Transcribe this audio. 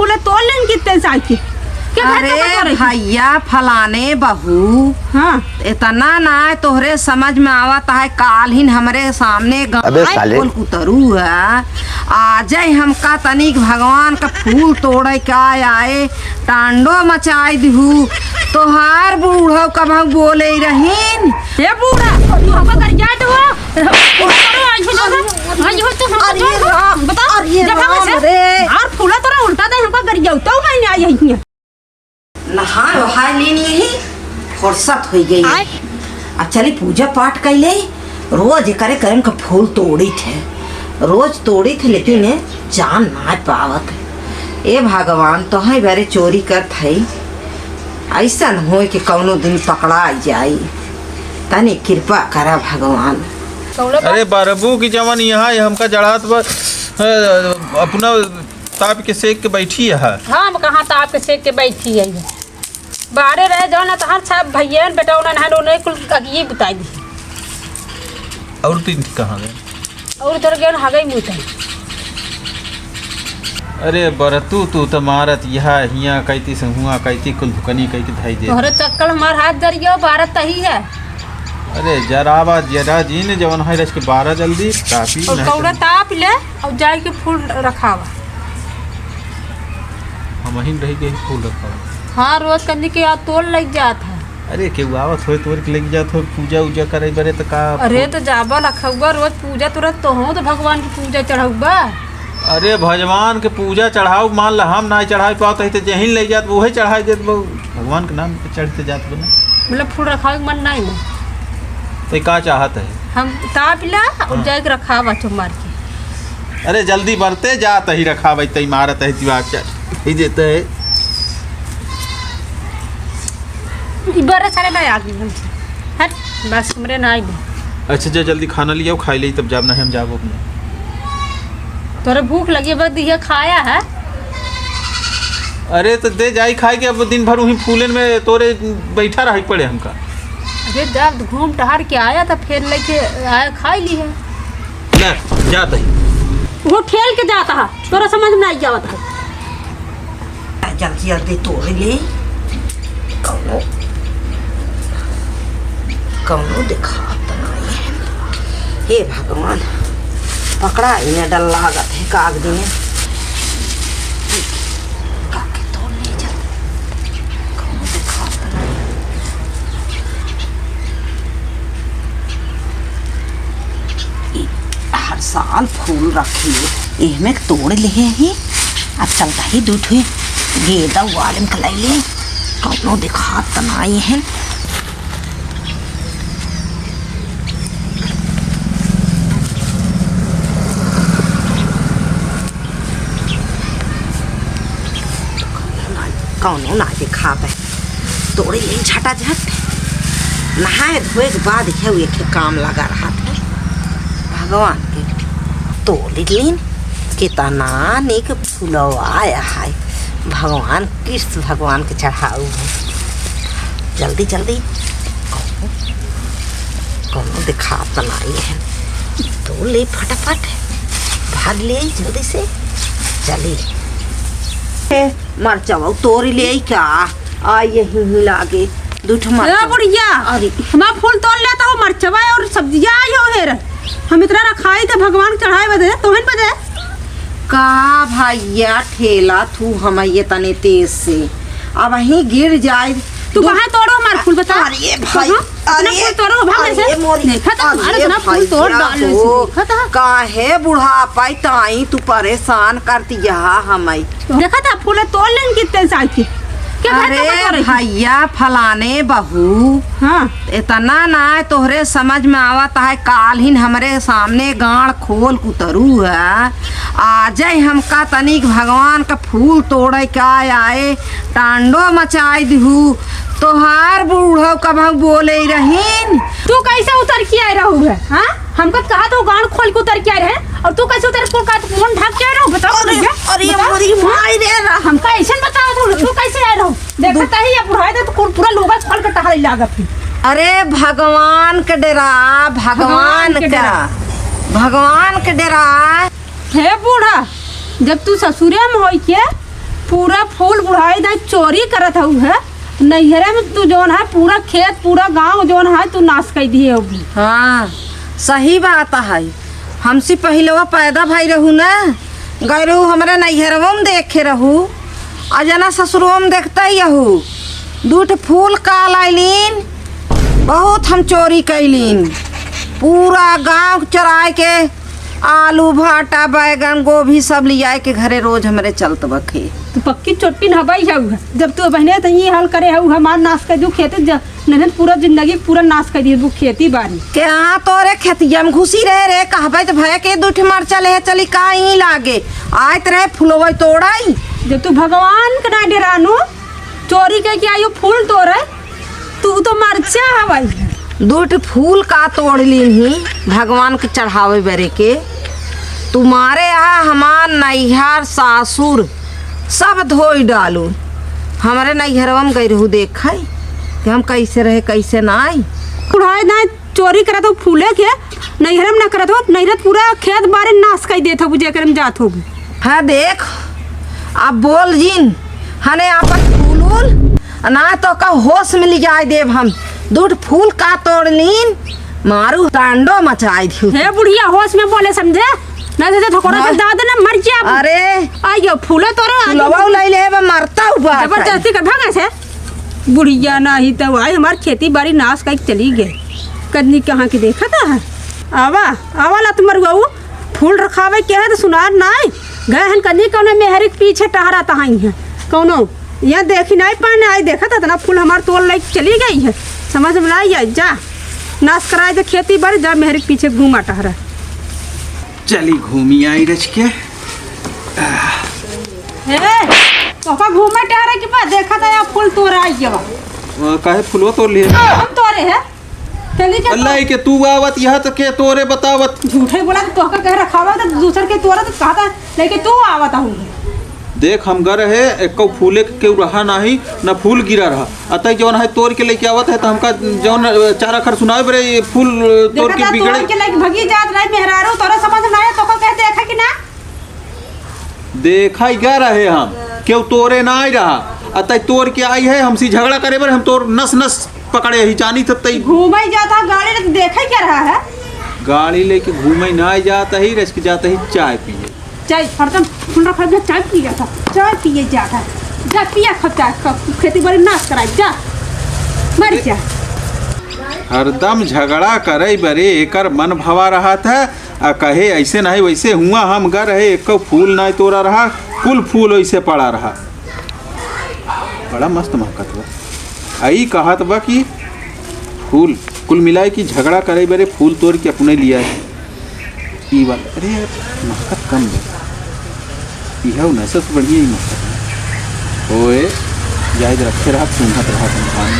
फूले तोड़ लेन कितने साल के। अरे भैया फलाने बहू, हाँ इतना ना तोहरे समझ में आवत है। काल ही हमरे सामने गाँव कुतरू है आ जाए हमका तनिक भगवान का फूल तोड़े का आए टांडो मचाई दू तोहार बूढ़ो कब बोले रहीन ये बूढ़ा हमका कर जा दो और फूला तोरा उल्टा दे हमका कर जाऊ तो मैं आई है नहा वहा लेनी ही फुर्सत हो गई। अब चली पूजा पाठ कैले रोज करे करम का फूल तोड़ी थे, रोज तोड़ी थे लेकिन जान ना पावत है। ए भगवान तो है बारे चोरी कर थे ऐसा न हो कि कौनो दिन पकड़ा जाए, तनी कृपा करा भगवान। अरे बारबू की जवान यहाँ हमका जड़ात अपना ताप के सेक के बैठी है। हाँ हम कहाँ ताप के सेक के बैठी है बाहरे रहे जो ना तहार सब भैया बेटा उन्हें कुल ये बताई दी। और तीन कहाँ गए और उधर गए हा गई मुँह। अरे बरतू तू तो मारत यहाँ हियाँ कहती से हुआ कहती कुल भुकनी कहती धाई दे तोहरे चक्कर हमार हाथ दरियो भारत तही है। अरे जराबा जरा जी ने जवन है रस के 12 जल्दी तापी और कौड़ा ताप ले और जाई के फूल रखावा। हम ही रही गई फूल रखावा। हाँ रोज करने के याद तोड़ लग जाता है। अरे केहू आवत हो तोड़ के लग जात हो पूजा उजा करे बरे तो का। अरे तो जाबा रखुआ रोज पूजा तुरंत तो हो तो भगवान की पूजा चढ़ाऊगा। अरे भगवान के पूजा चढ़ाओ मान ला हम ना चढ़ा पाओ तो जहीं ले जात वही चढ़ा देत भगवान के नाम पे चढ़ते जात बना मतलब फूल रखावे मन नहीं ना तो का चाहत है हम ताप ला और जाके रखावा चुमार के। अरे जल्दी बढ़ते जात ही रखावे तई मारत है दिमाग ही देते है बड़े सारे ना आ गई हमसे हट बस हमरे ना आई। अच्छा जा जल्दी खाना लिया खाई ले तब जाब ना हम जाबो अपने। तोरे भूख लगी बस दिया खाया है। अरे तो दे जाई खाए के अब दिन भर वहीं फूलन में तोरे बैठा रही पड़े हमका। अरे जब घूम टहर के आया तो फिर लेके आया खा ली है ले जाता ही वो ठेल के जाता है तोरा समझ में नहीं आवत है। जल्दी जल्दी तोड़ ले कौनो कौनो दिखाता नहीं है। हे भगवान पकड़ा इन्हें डर लागत है काग दिन काके तोड़ ले जल्दी कौनो दिखाता नहीं। हर साल फूल रखी इसमें तोड़ ले ही अब चलता ही दूध हुए गेदा वाले खलाई ले कौनो दिखाता नहीं है। कौनो ना दिखा पे तोड़े ले झटा झट नहाए धोए के बाद ये काम लगा रहा था भगवान के तोड़ लीन कितना निक फुलवाया है भगवान कृष्ण भगवान के चढ़ाऊ है। जल्दी जल्दी कौनो दिखाता नहीं है तो ले फटाफट भाग ले जल्दी से चली मरचावा तोड़ ले क्या आ यही लागे दूठ मरचा बढ़िया। अरे हम फूल तोड़ लेता हूँ मरचवा और सब्जियाँ आई हो हेर हम इतना रखाई थे भगवान चढ़ाए बदे तोहन बदे का भैया ठेला तू हम ये तने तेज से अब वहीं गिर जाए तू कहाँ तोड़ो हमारे फूल बता। अरे भाई अरे फूल तोड़ो भाग से देखा था हमारे इतना फूल तोड़ डाले देखा था काहे बुढ़ापा ताई तू परेशान करती हमें देखा था फूल तोड़ लेन कितने साल के। अरे भैया फलाने बहू, हाँ इतना ना तोहरे समझ में आवत है। काल ही हमरे सामने गाड़ खोल कुतरू है आ जाए हमका तनिक भगवान का फूल तोड़े का आए टांडो मचाई दू तोहार बूढ़ो कब बोले रहीन तू कैसे उतर के आए रहू है। हाँ हमको कहा तो गाड़ खोल के उतर के आए रहे और तू कैसे उतर को का फोन ढक के रहू बताओ। अरे मोरी माई रे हमका ऐसे बताओ तू कैसे आए रहू देखता ही ये बुढ़ाए तो पूरा लोग खोल के टहल लागत। अरे भगवान के डेरा भगवान के डेरा हे बूढ़ा जब तू ससुरे में हो के पूरा फूल बुढ़ाई दा चोरी करत हूँ है नैहरे में तू जोन है पूरा खेत पूरा गांव जोन है तू नाश कर दिए होगी। हाँ सही बात है। हमसे पहले वो पैदा भाई रहू ना गए रहू हमारे नैहरवा में देखे रहू आ जना ससुरो में देखते ही रहू दूठ फूल का लाइलीन बहुत हम चोरी कैलीन पूरा गांव चराए के आलू भाटा बैगन गोभी सब लिया के घरे रोज हमारे चलत बखे। तू पक्की चोटी नहबाई है जब तू बहने तो ये हाल करे है हमार नाश कर दू खेती नहीं पूरा जिंदगी पूरा नाश कर दिए खेती बाड़ी के हाँ तोरे खेतिया में घुसी रहे रे कहबे तो भैया के दूठ मरचा ले चली का ही लागे आयत रहे फुलवा तोड़ाई। जब तू भगवान के ना डरानू चोरी के आयो फूल तोड़े तू तो मरचा हवाई दूठ फूल का तोड़ लीन ही भगवान के चढ़ावे बेरे के तुम्हारे यहाँ हमार नैहर सासुर सब धोई डालू हमारे नैहरवा में गई रहू देख कि हम कैसे रहे कैसे ना आई बुढ़ाई ना चोरी करत हो फूले के नैहर में ना करत हो नैहर पूरा खेत बारे नाश कर देत हो जेकर में जात हो। हाँ देख अब बोल जीन हने आपन फूल उल ना तो का होश में ले जाए देव हम दूध फूल का तोड़ लीन मारू तांडो मचाई दी। हे बुढ़िया होश में बोले समझे ना दे ठोकरा के दाद ना मर जा। अरे आयो फूले तोरे फूलवा ले ले मरता हुआ जबरदस्ती कर भागे से बुढ़िया ना ही तो आई हमार खेती बाड़ी नाश कर चली गई कदनी कहाँ की देखा था आवा आवा ला तुम्हार गऊ फूल रखावे के है तो सुनार ना गए हन कदनी कौन मेहर के पीछे टहरा तहाई है कौनो यहाँ देखी नहीं पाने आई देखा था ना फूल हमार तोड़ ले चली गई है समझ में आई है जा नाश कराए तो खेती बाड़ी जा मेहर के पीछे घूमा टहरा चली घूमी आई रच के तो घूमे टहरा के बाद देखा था यार फूल तोड़ आई काहे फूलवा तोड़ लिए हम तोड़े है चली क्या अल्लाह के तू आवत यह तो के तोरे बतावत झूठे बोला तो कह रखावा तो दूसर के तोड़ा तो कहा था लेकिन तू आवता हूँ देख हम गर है एक फूले के रहा नहीं न फूल गिरा रहा अतः जौन है तोड़ के लेके आवत है तो हमका जौन चार अखर सुनाए बरे ये फूल तोड़ के बिगड़े के लेके भगी जात रही मेहरारू तोरा समझ में आया तो कह देखा कि ना देखा ही गा रहे हम क्यों तोरे ना आई रहा अतः तोड़ के आई है हमसे झगड़ा करे बरे हम तोड़ नस नस पकड़े ही जानी तब तई घूमे जाता गाड़ी ने देखा क्या रहा है गाड़ी लेके घूमे ना जाता ही रस के जाता ही चाय पिए चाय हरदम फूल रखा जा चाय पी जाता चाय पिए जाता जा पिया खता खेती बाड़ी नाश कराई जा मर जा हरदम झगड़ा करे बरे एकर मन भवा रहा था आ कहे ऐसे नहीं वैसे हुआ हम गर रहे एक फूल नहीं तोड़ा रहा कुल फूल वैसे पड़ा रहा बड़ा मस्त महकत बा आई कहत बा कि फूल कुल मिलाए कि झगड़ा करे बरे फूल तोड़ के अपने लिया है ई बात अरे महकत कम बा यह नसत बढ़िया ही महकत ओए जायद रखे रहा सुनहत रहा पानी